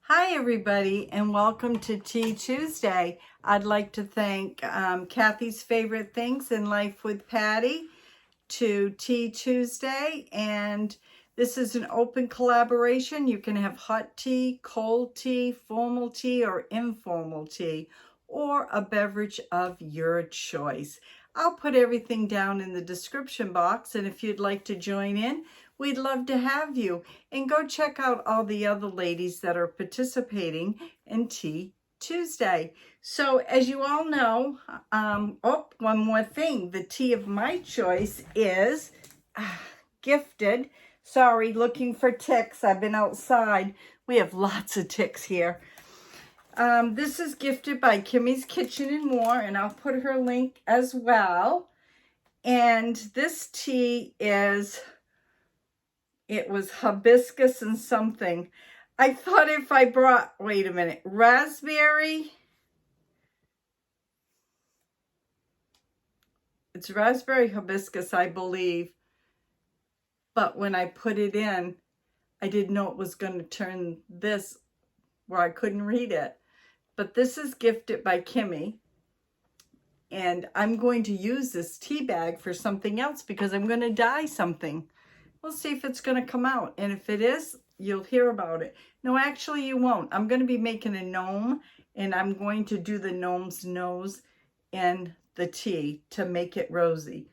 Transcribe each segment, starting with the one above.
Hi everybody and welcome to Tea Tuesday. I'd like to thank Kathy's Favorite Things in Life with Patty to Tea Tuesday, and this is an open collaboration. You can have hot tea, cold tea, formal tea, or informal tea, or a beverage of your choice. I'll put everything down in the description box, and if you'd like to join in, we'd love to have you. And go check out all the other ladies that are participating in Tea Tuesday. So as you all know, one more thing. The tea of my choice is Gifted. Sorry, looking for ticks. I've been outside. We have lots of ticks here. This is Gifted by Kimmie's Kitchen and More, and I'll put her link as well. And this tea is... it was hibiscus and something. I thought if I brought, wait a minute, raspberry. It's raspberry hibiscus, I believe. But when I put it in, I didn't know it was going to turn this where I couldn't read it. But this is Gifted by Kimmie. And I'm going to use this tea bag for something else because I'm going to dye something. We'll see if it's going to come out. And if it is, you'll hear about it. No, actually you won't. I'm going to be making a gnome, and I'm going to do the gnome's nose in the tea to make it rosy.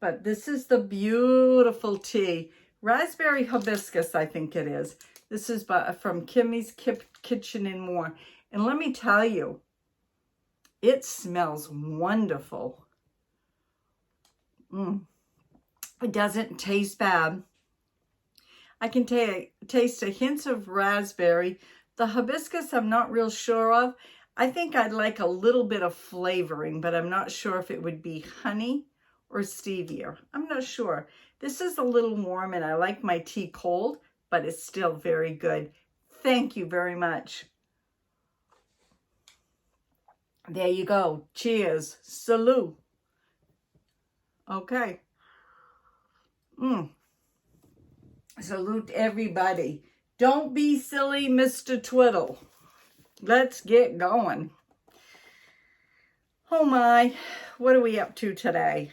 But this is the beautiful tea. Raspberry hibiscus, I think it is. This is from Kimmie's Kitchen and More. And let me tell you, it smells wonderful. It doesn't taste bad. I can taste a hint of raspberry. The hibiscus I'm not real sure of. I think I'd like a little bit of flavoring, but I'm not sure if it would be honey or stevia. I'm not sure. This is a little warm and I like my tea cold, but it's still very good. Thank you very much. There you go. Cheers. Salute. Okay. Salute everybody. Don't be silly, Mr. Twiddle. Let's get going. Oh my, what are we up to today?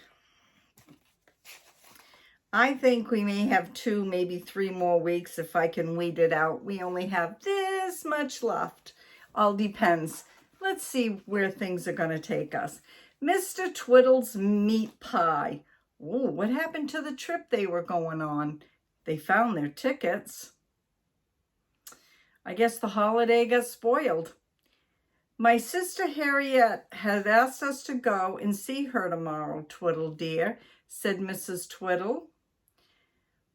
I think we may have 2, maybe 3 more weeks if I can weed it out. We only have this much left. All depends. Let's see where things are going to take us. Mr. Twiddle's meat pie. Oh, what happened to the trip they were going on? They found their tickets. I guess the holiday got spoiled. My sister Harriet had asked us to go and see her tomorrow, Twiddle dear, said Mrs. Twiddle.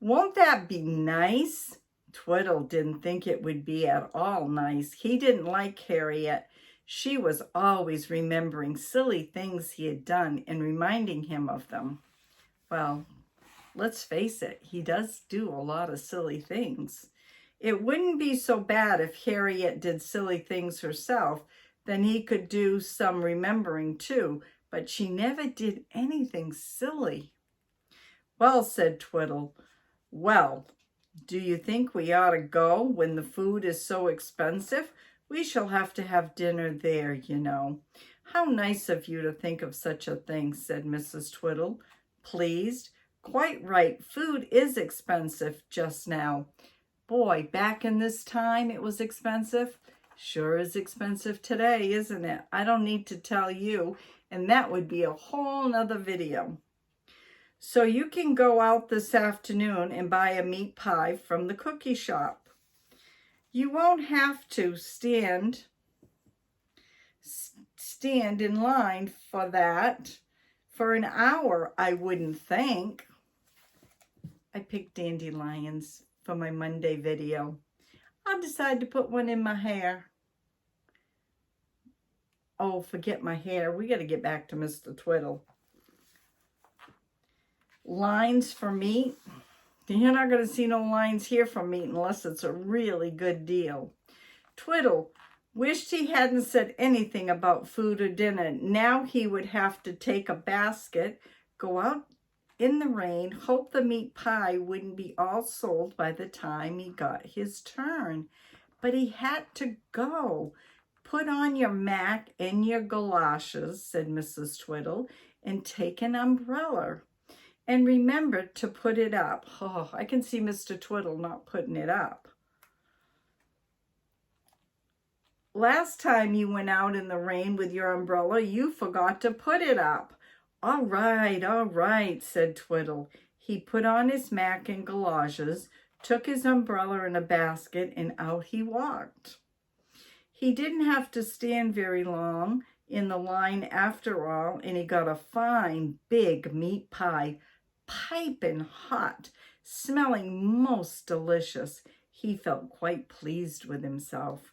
Won't that be nice? Twiddle didn't think it would be at all nice. He didn't like Harriet. She was always remembering silly things he had done and reminding him of them. Well, let's face it, he does do a lot of silly things. It wouldn't be so bad if Harriet did silly things herself. Then he could do some remembering too, but she never did anything silly. Well, said Twiddle, well, do you think we ought to go when the food is so expensive? We shall have to have dinner there, you know. How nice of you to think of such a thing, said Mrs. Twiddle, pleased. Quite right, food is expensive just now. Boy, back in this time it was expensive. Sure is expensive today, isn't it? I don't need to tell you, and that would be a whole nother video. So you can go out this afternoon and buy a meat pie from the cookie shop. You won't have to stand in line for that for an hour, I wouldn't think. I picked dandelions for my Monday video. I'll decide to put one in my hair. Oh, forget my hair. We got to get back to Mr. Twiddle. Lines for meat. You're not going to see no lines here for meat unless it's a really good deal. Twiddle wished he hadn't said anything about food or dinner. Now he would have to take a basket, go out in the rain, hope the meat pie wouldn't be all sold by the time he got his turn. but he had to go. Put on your mac and your galoshes, said Mrs. Twiddle, and take an umbrella. And remember to put it up. Oh, I can see Mr. Twiddle not putting it up. Last time you went out in the rain with your umbrella, you forgot to put it up. All right, said Twiddle. He put on his mac and galoshes, took his umbrella in a basket, and out he walked. He didn't have to stand very long in the line after all, and he got a fine big meat pie, piping hot, smelling most delicious. He felt quite pleased with himself.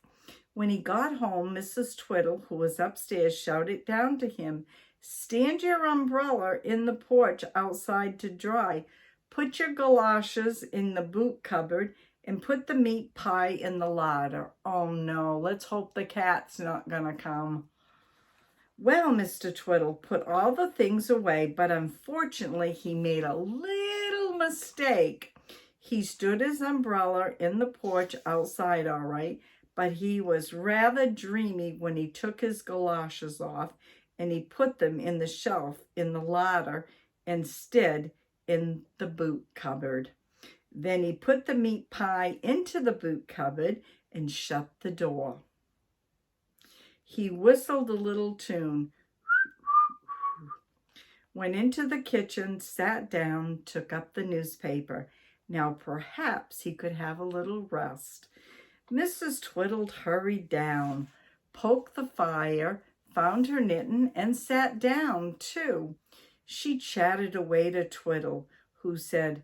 When he got home, Mrs. Twiddle, who was upstairs, shouted down to him, "Stand your umbrella in the porch outside to dry. Put your galoshes in the boot cupboard and put the meat pie in the larder." Oh no, let's hope the cat's not gonna come. Well, Mr. Twiddle put all the things away, but unfortunately he made a little mistake. He stood his umbrella in the porch outside all right, but he was rather dreamy when he took his galoshes off and he put them in the shelf in the larder instead in the boot cupboard. Then he put the meat pie into the boot cupboard and shut the door. He whistled a little tune, went into the kitchen, sat down, took up the newspaper. Now perhaps he could have a little rest. Mrs. Twiddle hurried down, poked the fire, found her knitting, and sat down, too. She chatted away to Twiddle, who said,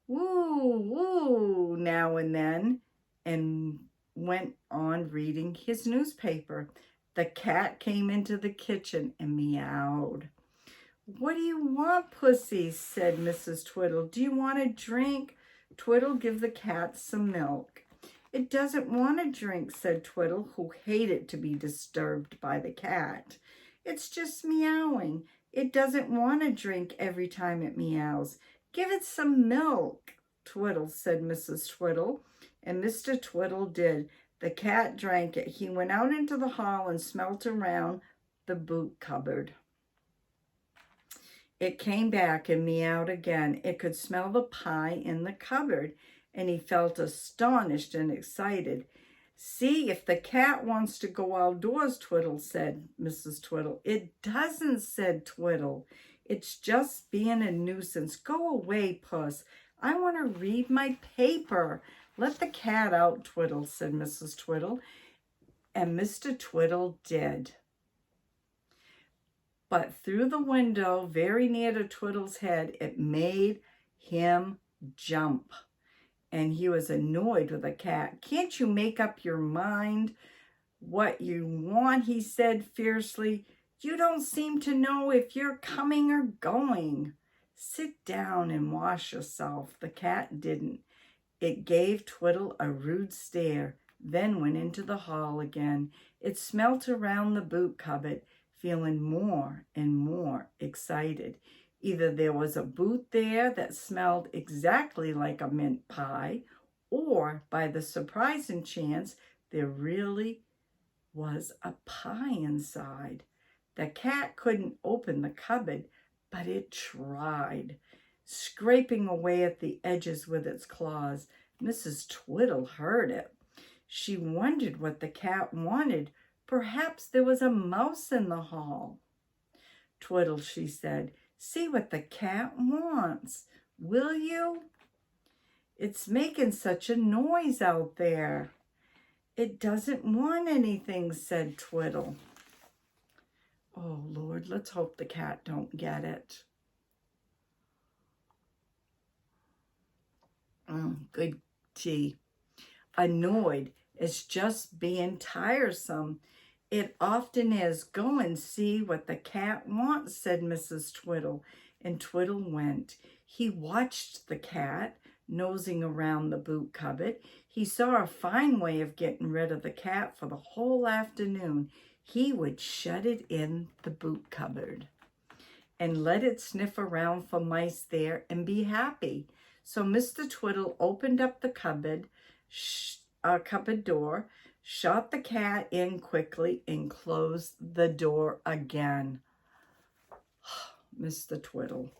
"Woo, woo," now and then, and went on reading his newspaper. The cat came into the kitchen and meowed. "What do you want, Pussy?" said Mrs. Twiddle. "Do you want a drink?" Twiddle, give the cat some milk. "It doesn't want a drink," said Twiddle, who hated to be disturbed by the cat. "It's just meowing. It doesn't want a drink every time it meows. Give it some milk." "Twiddle," said Mrs. Twiddle, and Mr. Twiddle did. The cat drank it. He went out into the hall and smelt around the boot cupboard. It came back and meowed again. It could smell the pie in the cupboard, and he felt astonished and excited. "See if the cat wants to go outdoors," Twiddle said, Mrs. Twiddle. "It doesn't," said Twiddle. "It's just being a nuisance. Go away, Puss. I want to read my paper." "Let the cat out, Twiddle," said Mrs. Twiddle, and Mr. Twiddle did. But through the window, very near to Twiddle's head, it made him jump. And he was annoyed with the cat. "Can't you make up your mind what you want?" he said fiercely. "You don't seem to know if you're coming or going. Sit down and wash yourself." The cat didn't. It gave Twiddle a rude stare, then went into the hall again. It smelt around the boot cupboard, feeling more and more excited. Either there was a boot there that smelled exactly like a mint pie, or by the surprising chance, there really was a pie inside. The cat couldn't open the cupboard, but it tried, scraping away at the edges with its claws. Mrs. Twiddle heard it. She wondered what the cat wanted. Perhaps there was a mouse in the hall. "Twiddle," she said, "see what the cat wants, will you? It's making such a noise out there." "It doesn't want anything," said Twiddle. Oh, Lord, let's hope the cat don't get it. Good tea. Annoyed, it's just being tiresome. "It often is. Go and see what the cat wants," said Mrs. Twiddle, and Twiddle went. He watched the cat nosing around the boot cupboard. He saw a fine way of getting rid of the cat for the whole afternoon. He would shut it in the boot cupboard and let it sniff around for mice there and be happy. So Mr. Twiddle opened up the cupboard, our cupboard door, shot the cat in quickly, and closed the door again. Mr. Twiddle.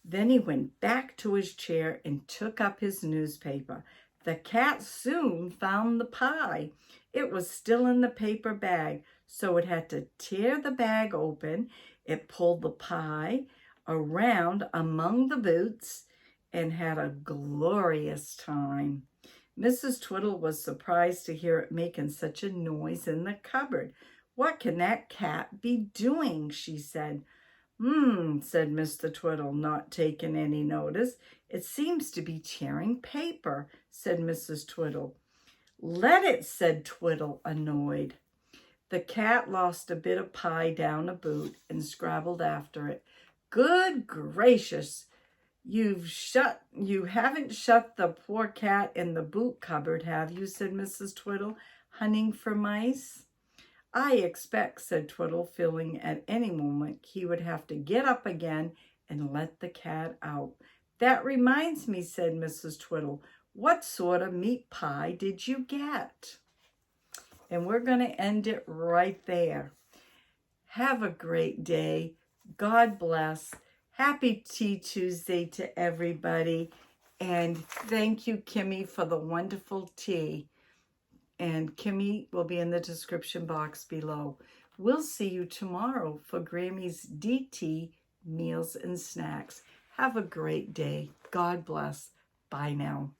Then he went back to his chair and took up his newspaper. The cat soon found the pie. It was still in the paper bag, so it had to tear the bag open. It pulled the pie around among the boots and had a glorious time. Mrs. Twiddle was surprised to hear it making such a noise in the cupboard. "What can that cat be doing?" she said. Said Mr. Twiddle, not taking any notice. "It seems to be tearing paper," said Mrs. Twiddle. "Let it," said Twiddle, annoyed. The cat lost a bit of pie down a boot and scrabbled after it. "Good gracious, you haven't shut the poor cat in the boot cupboard, have you?" said Mrs. Twiddle, hunting for mice. "I expect," said Twiddle, feeling at any moment he would have to get up again and let the cat out. "That reminds me," said Mrs. Twiddle, "what sort of meat pie did you get?" And we're going to end it right there. Have a great day. God bless. Happy Tea Tuesday to everybody. And thank you, Kimmie, for the wonderful tea. And Kimmie will be in the description box below. We'll see you tomorrow for Grammy's DT Meals and Snacks. Have a great day. God bless. Bye now.